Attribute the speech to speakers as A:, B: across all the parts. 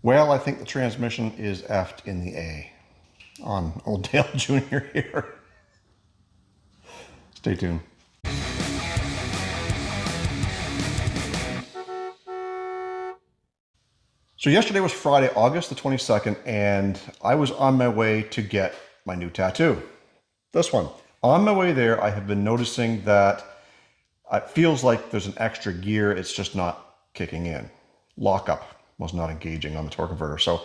A: Well, I think the transmission is effed in the A on Old Dale Jr. here. Stay tuned. So yesterday was Friday, August the 22nd, and I was on my way to get my new tattoo. This one. On my way there, I have been noticing that it feels like there's an extra gear. It's just not kicking in. Lockup was not engaging on the torque converter. So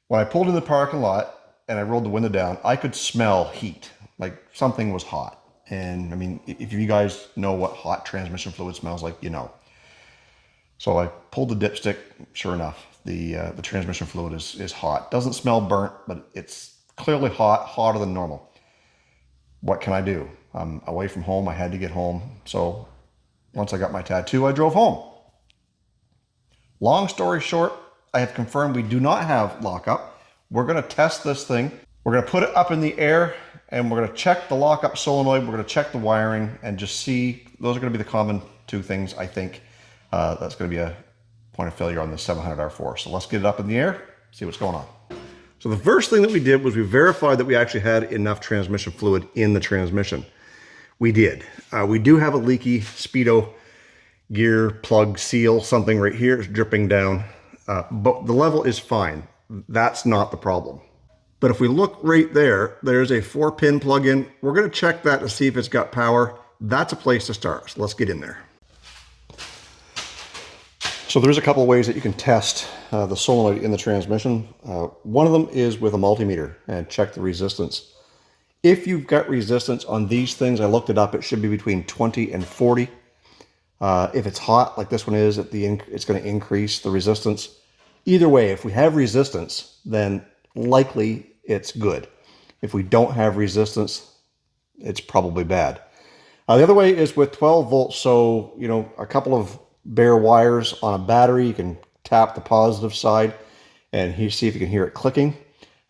A: when I pulled in the parking lot and I rolled the window down, I could smell heat. Like something was hot. And I mean, if you guys know what hot transmission fluid smells like, you know. So I pulled the dipstick. Sure enough, the transmission fluid is hot. Doesn't smell burnt, but it's clearly hot, hotter than normal. What can I do? I'm away from home. I had to get home. So once I got my tattoo, I drove home. Long story short, I have confirmed we do not have lockup. We're going to test this thing. We're going to put it up in the air and we're going to check the lockup solenoid. We're going to check the wiring and just see. Those are going to be the common two things, I think. That's going to be a point of failure on the 700R4. So let's get it up in the air, see what's going on. So the first thing that we did was we verified that we actually had enough transmission fluid in the transmission. We did. We do have a leaky Speedo gear plug seal, something right here is dripping down, but the level is fine. That's not the problem. But if we look right there, there's a 4-pin plug-in. We're going to check that to see if it's got power. That's a place to start. So let's get in there. So there's a couple of ways that you can test the solenoid in the transmission. One of them is with a multimeter and check the resistance. If you've got resistance on these things, I looked it up, it should be between 20 and 40. If it's hot, like this one is, it's going to increase the resistance. Either way, if we have resistance, then likely it's good. If we don't have resistance, it's probably bad. The other way is with 12 volts. So, you know, a couple of bare wires on a battery, you can tap the positive side and see if you can hear it clicking.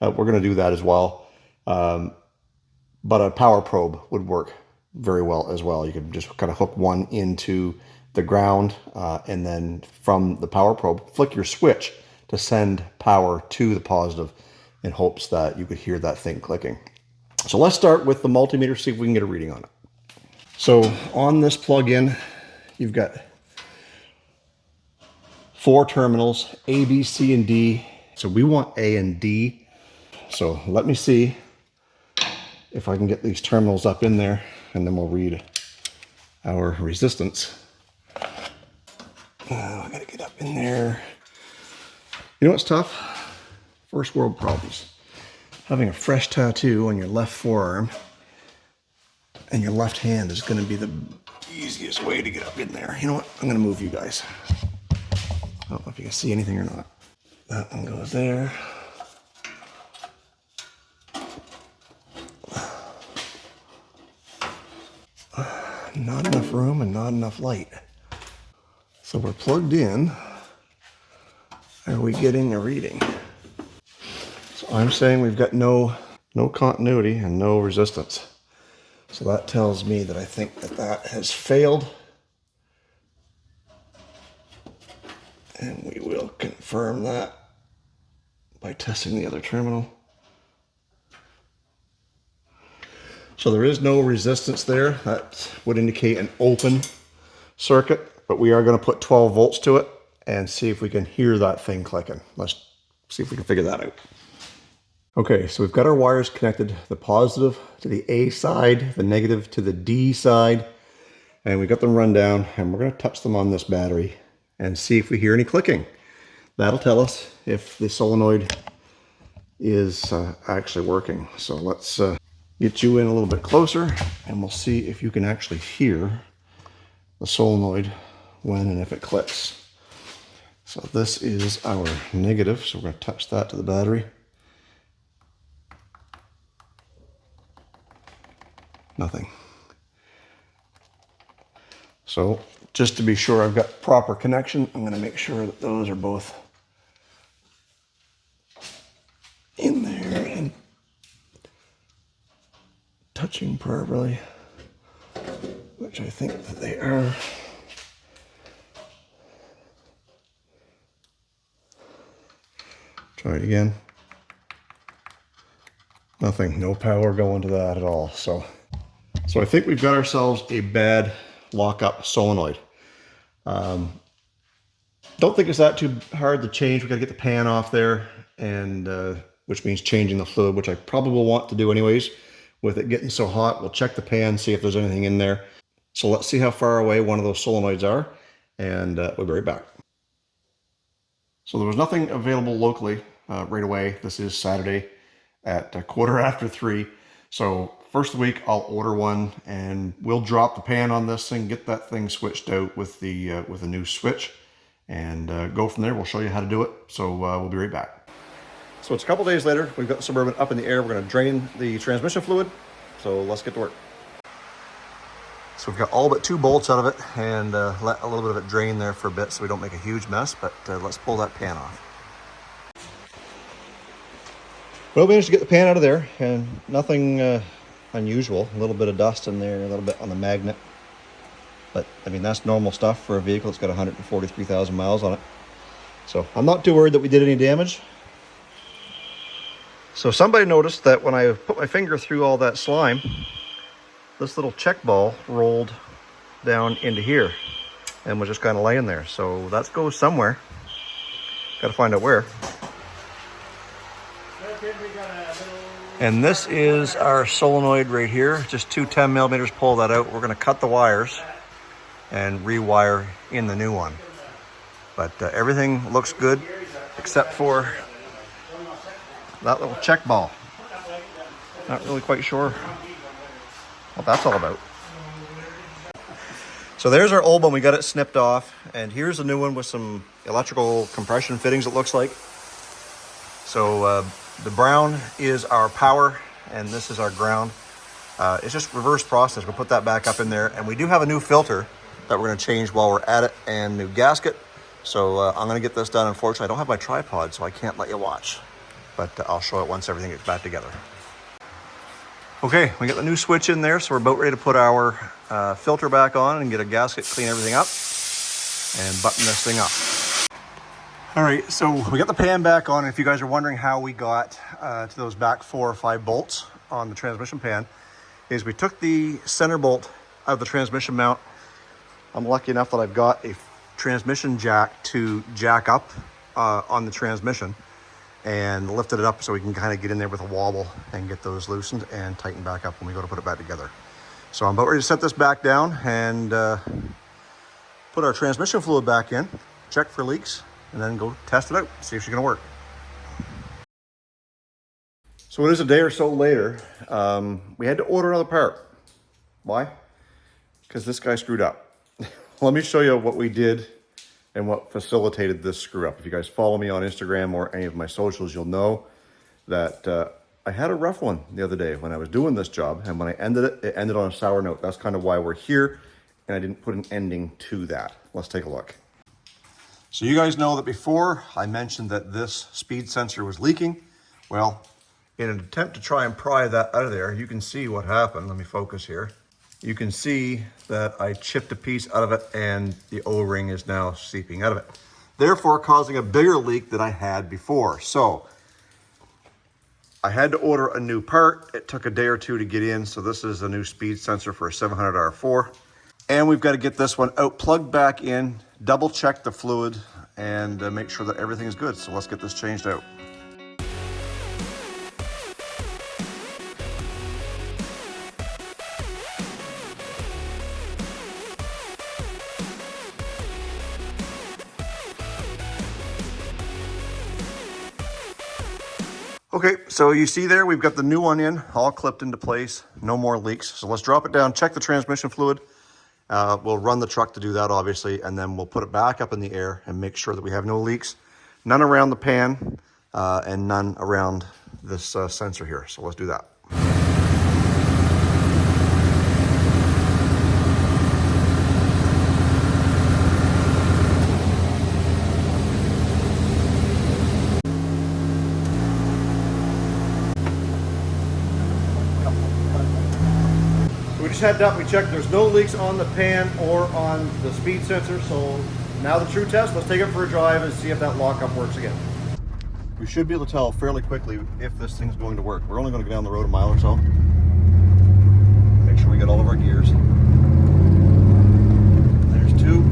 A: We're going to do that as well. But a power probe would work very well as well. You could just kind of hook one into the ground and then from the power probe, flick your switch to send power to the positive in hopes that you could hear that thing clicking. So let's start with the multimeter, see if we can get a reading on it. So on this plug-in, you've got 4 terminals, A, B, C, and D. So we want A and D. So let me see if I can get these terminals up in there, and then we'll read our resistance. I gotta get up in there. You know what's tough? First world problems. Having a fresh tattoo on your left forearm and your left hand is gonna be the easiest way to get up in there. You know what? I'm gonna move you guys. I don't know if you can see anything or not. That one goes there. Not enough room and not enough light. So we're plugged in. Are we getting a reading? So I'm saying we've got no continuity and no resistance. So that tells me that I think that has failed. And we will confirm that by testing the other terminal. So there is no resistance there. That would indicate an open circuit, but we are going to put 12 volts to it and see if we can hear that thing clicking. Let's see if we can figure that out. Okay, so we've got our wires connected, the positive to the A side, the negative to the D side, and we got them run down, and we're going to touch them on this battery and see if we hear any clicking. That'll tell us if the solenoid is actually working. So let's get you in a little bit closer and we'll see if you can actually hear the solenoid when and if it clicks. So this is our negative, so we're going to touch that to the battery. Nothing. So just to be sure I've got proper connection, I'm going to make sure that those are both in there and touching properly, which I think that they are. Try it again. Nothing, no power going to that at all. So I think we've got ourselves a bad lockup solenoid. Don't think it's that too hard to change. We got to get the pan off there, and which means changing the fluid, which I probably will want to do anyways. With it getting so hot, we'll check the pan, see if there's anything in there. So let's see how far away one of those solenoids are, and we'll be right back. So there was nothing available locally right away. This is Saturday at 3:15. So first of the week, I'll order one, and we'll drop the pan on this thing, get that thing switched out with the with a new switch, and go from there. We'll show you how to do it. So we'll be right back. So it's a couple days later. We've got the Suburban up in the air. We're going to drain the transmission fluid. So let's get to work. So we've got all but 2 bolts out of it, and let a little bit of it drain there for a bit so we don't make a huge mess, but let's pull that pan off. Well, we managed to get the pan out of there, and nothing unusual. A little bit of dust in there, a little bit on the magnet. But, I mean, that's normal stuff for a vehicle that's got 143,000 miles on it. So I'm not too worried that we did any damage. So somebody noticed that when I put my finger through all that slime, this little check ball rolled down into here and was just kind of laying there. So that goes somewhere. Got to find out where. And this is our solenoid right here. Just 2 10mm, pull that out. We're going to cut the wires and rewire in the new one. But everything looks good except for that little check ball. Not really quite sure what that's all about. So there's our old one. We got it snipped off, and here's a new one with some electrical compression fittings, it looks like. So the brown is our power, and this is our ground. It's just reverse process. We'll put that back up in there, and we do have a new filter that we're going to change while we're at it, and new gasket. So I'm going to get this done. Unfortunately, I don't have my tripod, so I can't let you watch, but I'll show it once everything gets back together. Okay, we got the new switch in there, so we're about ready to put our filter back on and get a gasket, clean everything up, and button this thing up. All right, so we got the pan back on, and if you guys are wondering how we got to those back 4 or 5 bolts on the transmission pan, is we took the center bolt out of the transmission mount. I'm lucky enough that I've got a transmission jack to jack up on the transmission, and lifted it up so we can kind of get in there with a wobble and get those loosened and tighten back up when we go to put it back together. So I'm about ready to set this back down and put our transmission fluid back in, check for leaks, and then go test it out, see if she's gonna work. So it is a day or so later. We had to order another part. Why? Because this guy screwed up. Let me show you what we did and what facilitated this screw up. If you guys follow me on Instagram or any of my socials, you'll know that I had a rough one the other day when I was doing this job, and when I ended it, it ended on a sour note. That's kind of why we're here, and I didn't put an ending to that. Let's take a look. So you guys know that before I mentioned that this speed sensor was leaking. Well, in an attempt to try and pry that out of there, you can see what happened. Let me focus here. You can see that I chipped a piece out of it, and the O-ring is now seeping out of it, therefore causing a bigger leak than I had before. So I had to order a new part. It took a day or 2 to get in. So this is a new speed sensor for a 700R4. And we've got to get this one out, plugged back in, double check the fluid, and make sure that everything is good. So let's get this changed out. Okay, so you see there, we've got the new one in, all clipped into place, no more leaks. So let's drop it down, check the transmission fluid. We'll run the truck to do that, obviously, and then we'll put it back up in the air and make sure that we have no leaks, none around the pan, and none around this sensor here. So let's do that. We just headed up, we checked, there's no leaks on the pan or on the speed sensor. So now the true test, let's take it for a drive and see if that lockup works again. we should be able to tell fairly quickly if this thing's going to work. We're only going to go down the road a mile or so. Make sure we get all of our gears. There's 2.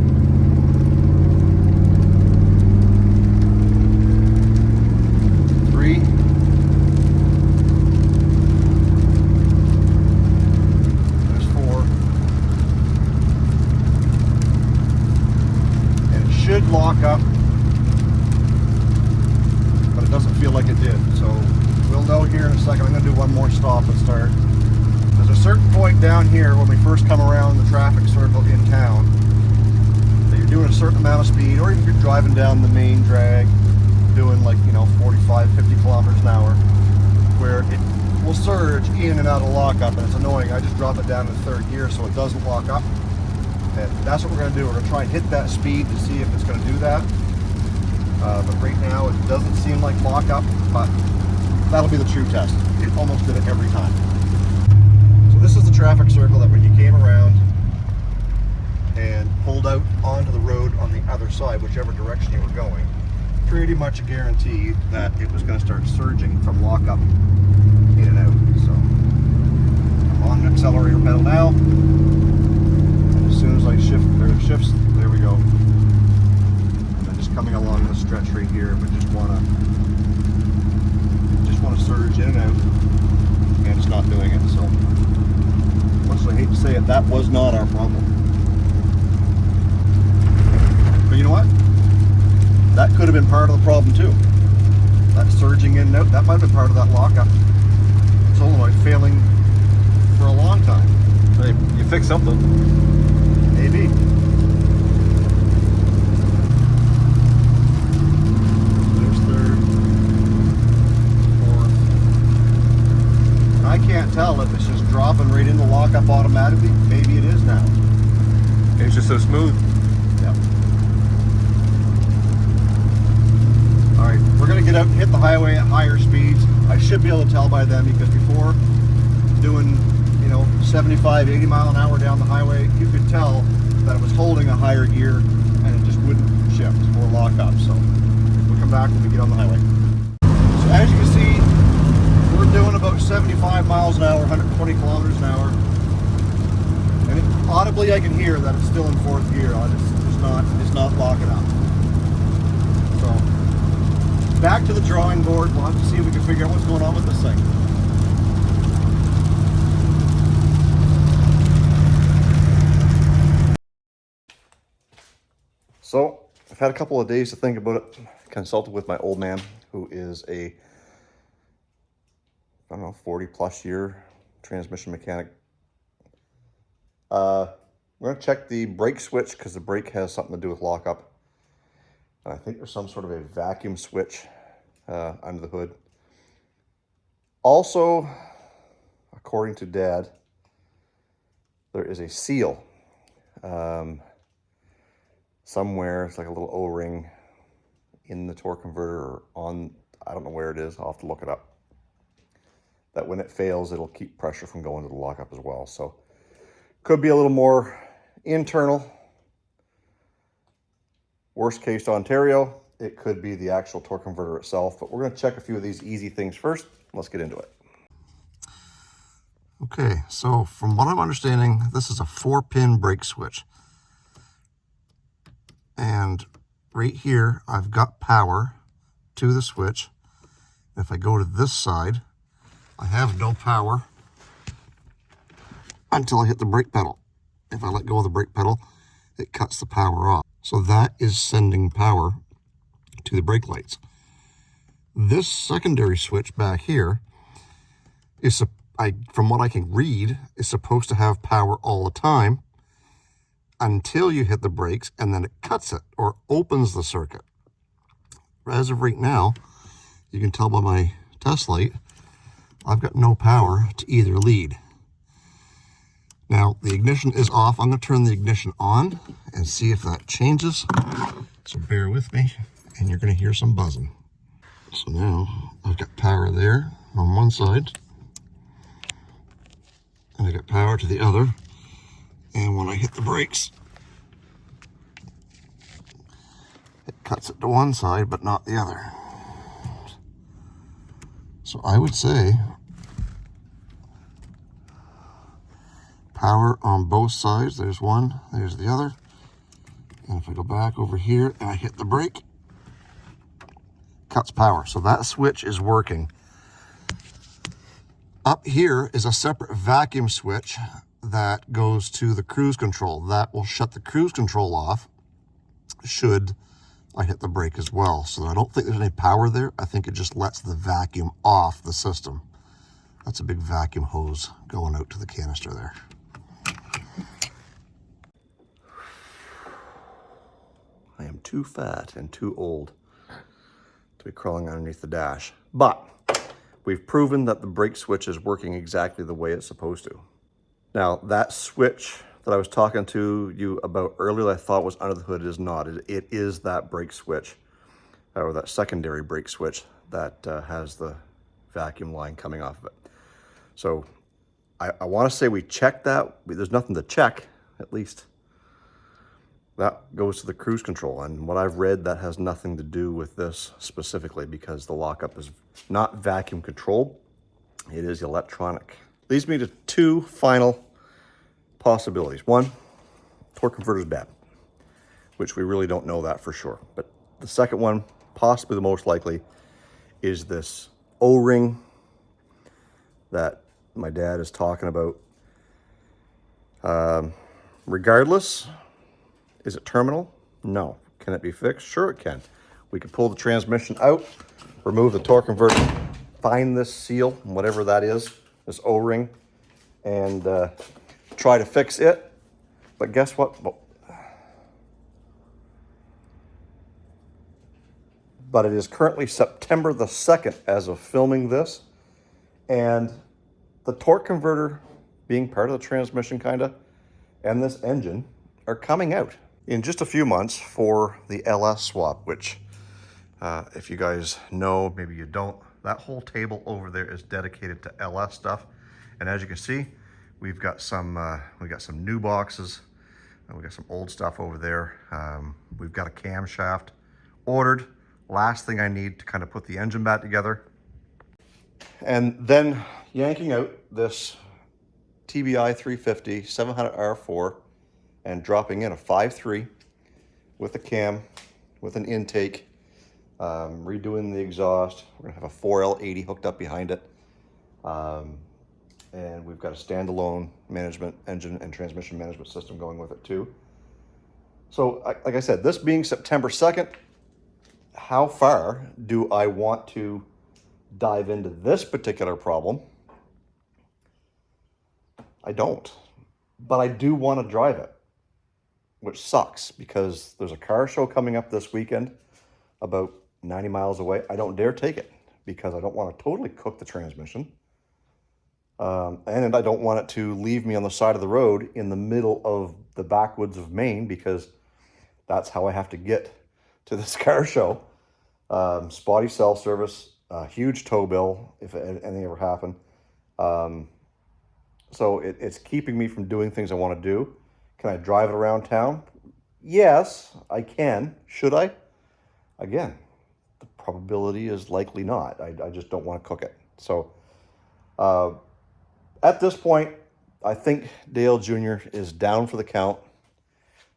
A: Lock up, but it doesn't feel like it did, so we'll know here in a second. I'm going to do one more stop and start. There's a certain point down here when we first come around the traffic circle in town that you're doing a certain amount of speed, or even if you're driving down the main drag doing, like, you know, 45, 50 kilometers an hour, where it will surge in and out of lockup, and it's annoying. I just drop it down to 3rd gear so it doesn't lock up. And that's what we're going to do. We're going to try and hit that speed to see if it's going to do that. But right now it doesn't seem like lockup, but that'll be the true test. It almost did it every time. So this is the traffic circle that when you came around and pulled out onto the road on the other side, whichever direction you were going, pretty much a guarantee that it was going to start surging from lockup in and out. So I'm on the accelerator pedal now. As soon as I shift, or it shifts, there we go. And I'm just coming along the stretch right here, but just want to surge in and out, and it's not doing it. So, much as I hate to say it, that was not our problem. But you know what? That could have been part of the problem too. That surging in and out, that might have been part of that lockup solenoid failing for a long time.
B: Hey, you fix something.
A: Maybe. There's 3rd, 4th. And I can't tell if it's just dropping right into lockup automatically. Maybe it is now.
B: It's just so smooth.
A: Yep. Alright, we're going to get out and hit the highway at higher speeds. I should be able to tell by then, because before doing, you know, 75, 80 mile an hour down the highway, you could tell that it was holding a higher gear and it just wouldn't shift or lock up. So we'll come back when we get on the highway. So as you can see, we're doing about 75 miles an hour, 120 kilometers an hour. And audibly I can hear that it's still in 4th gear. It's not locking up. So back to the drawing board. We'll have to see if we can figure out what's going on with this thing. So I've had a couple of days to think about it. Consulted with my old man, who is a, I don't know, 40+ year transmission mechanic. We're going to check the brake switch because the brake has something to do with lockup. And I think there's some sort of a vacuum switch under the hood. Also, according to Dad, there is a seal. Somewhere, it's like a little O-ring in the torque converter or on, I don't know where it is, I'll have to look it up. That when it fails, it'll keep pressure from going to the lockup as well. So, could be a little more internal. Worst case Ontario, it could be the actual torque converter itself, but we're going to check a few of these easy things first. Let's get into it. Okay, so from what I'm understanding, this is a 4-pin brake switch. And right here, I've got power to the switch. If I go to this side, I have no power until I hit the brake pedal. If I let go of the brake pedal, it cuts the power off. So that is sending power to the brake lights. This secondary switch back here is, from what I can read, is supposed to have power all the time until you hit the brakes, and then it cuts it or opens the circuit. As of right now, you can tell by my test light, I've got no power to either lead. Now, the ignition is off. I'm going to turn the ignition on and see if that changes. So bear with me, and you're going to hear some buzzing. So now, I've got power there on one side, and I got power to the other. And when I hit the brakes, it cuts it to one side, but not the other. So I would say power on both sides. There's one, there's the other. And if I go back over here and I hit the brake, cuts power. So that switch is working. Up here is a separate vacuum switch that goes to the cruise control. That will shut the cruise control off should I hit the brake as well. So I don't think there's any power there. I think it just lets the vacuum off the system. That's a big vacuum hose going out to the canister there. I am too fat and too old to be crawling underneath the dash. But we've proven that the brake switch is working exactly the way it's supposed to. Now, that switch that I was talking to you about earlier that I thought was under the hood is not. It is that brake switch, or that secondary brake switch that has the vacuum line coming off of it. So I want to say we checked that. There's nothing to check, at least. That goes to the cruise control. And what I've read, that has nothing to do with this specifically because the lockup is not vacuum controlled. It is electronic. Leads me to two final possibilities. One, torque converter is bad, which we really don't know that for sure. But the second one, possibly the most likely, is this O-ring that my dad is talking about. Regardless, is it terminal? No. Can it be fixed? Sure it can. We could pull the transmission out, remove the torque converter, find this seal, whatever that is, this O-ring, and try to fix it. But guess what? But it is currently September the 2nd as of filming this, and the torque converter, being part of the transmission kinda, and this engine are coming out in just a few months for the LS swap, which if you guys know, maybe you don't, that whole table over there is dedicated to LS stuff. And as you can see, we've got some new boxes, and we got some old stuff over there. We've got a camshaft ordered. Last thing I need to kind of put the engine back together. And then yanking out this TBI 350 700 R4 and dropping in a 5.3 with a cam, with an intake, redoing the exhaust. We're gonna have a 4L80 hooked up behind it. And we've got a standalone management engine and transmission management system going with it too. So like I said, this being September 2nd, how far do I want to dive into this particular problem? I don't, but I do want to drive it, which sucks because there's a car show coming up this weekend about 90 miles away. I don't dare take it because I don't want to totally cook the transmission. And I don't want it to leave me on the side of the road in the middle of the backwoods of Maine, because that's how I have to get to this car show. Spotty cell service, huge tow bill if anything ever happened. So it's keeping me from doing things I want to do. Can I drive it around town? Yes, I can. Should I? Again, the probability is likely not. I just don't want to cook it. So at this point, I think Dale Jr. is down for the count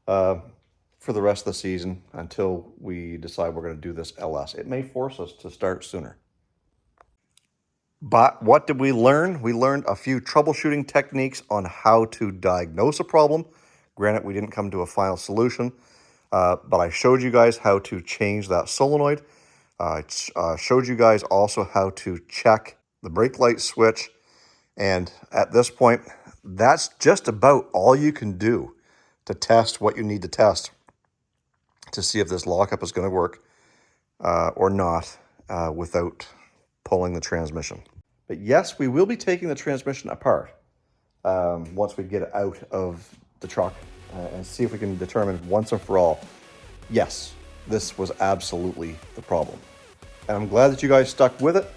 A: for the rest of the season until we decide we're going to do this LS. It may force us to start sooner. But what did we learn? We learned a few troubleshooting techniques on how to diagnose a problem. Granted, we didn't come to a final solution, but I showed you guys how to change that solenoid. I showed you guys also how to check the brake light switch. And at this point, that's just about all you can do to test what you need to test to see if this lockup is going to work or not without pulling the transmission. But yes, we will be taking the transmission apart once we get it out of the truck and see if we can determine once and for all, yes, this was absolutely the problem. And I'm glad that you guys stuck with it.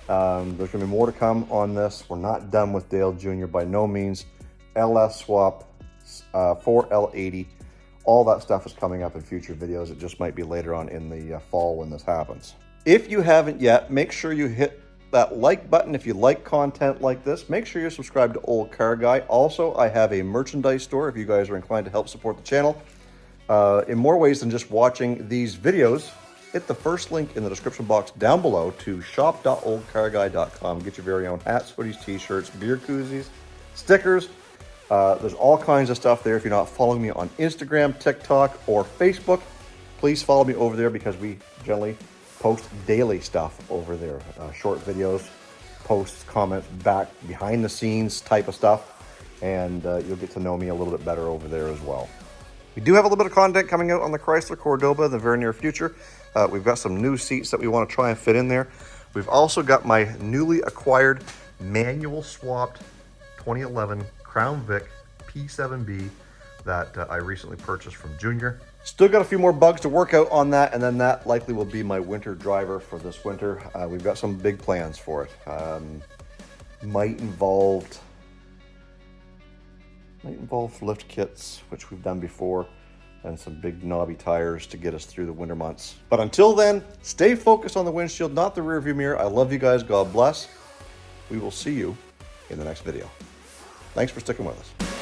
A: There's going to be more to come on this. We're not done with Dale Jr. by no means. LS swap, 4L80, all that stuff is coming up in future videos. It just might be later on in the fall when this happens. If you haven't yet, make sure you hit that like button if you like content like this. Make sure you're subscribed to Olde Carr Guy. Also, I have a merchandise store if you guys are inclined to help support the channel. In more ways than just watching these videos, hit the first link in the description box down below to shop.oldecarguy.com. Get your very own hats, hoodies, t-shirts, beer koozies, stickers. There's all kinds of stuff there. If you're not following me on Instagram, TikTok, or Facebook, please follow me over there because we generally post daily stuff over there. Short videos, posts, comments, back, behind the scenes type of stuff. And you'll get to know me a little bit better over there as well. We do have a little bit of content coming out on the Chrysler Cordoba in the very near future. We've got some new seats that we want to try and fit in there. We've also got my newly acquired manual swapped 2011 Crown Vic P7B that I recently purchased from Junior. Still got a few more bugs to work out on that, and then that likely will be my winter driver for this winter. We've got some big plans for it. Might involve lift kits, which we've done before, and some big knobby tires to get us through the winter months. But until then, stay focused on the windshield, not the rear view mirror. I love you guys. God bless. We will see you in the next video. Thanks for sticking with us.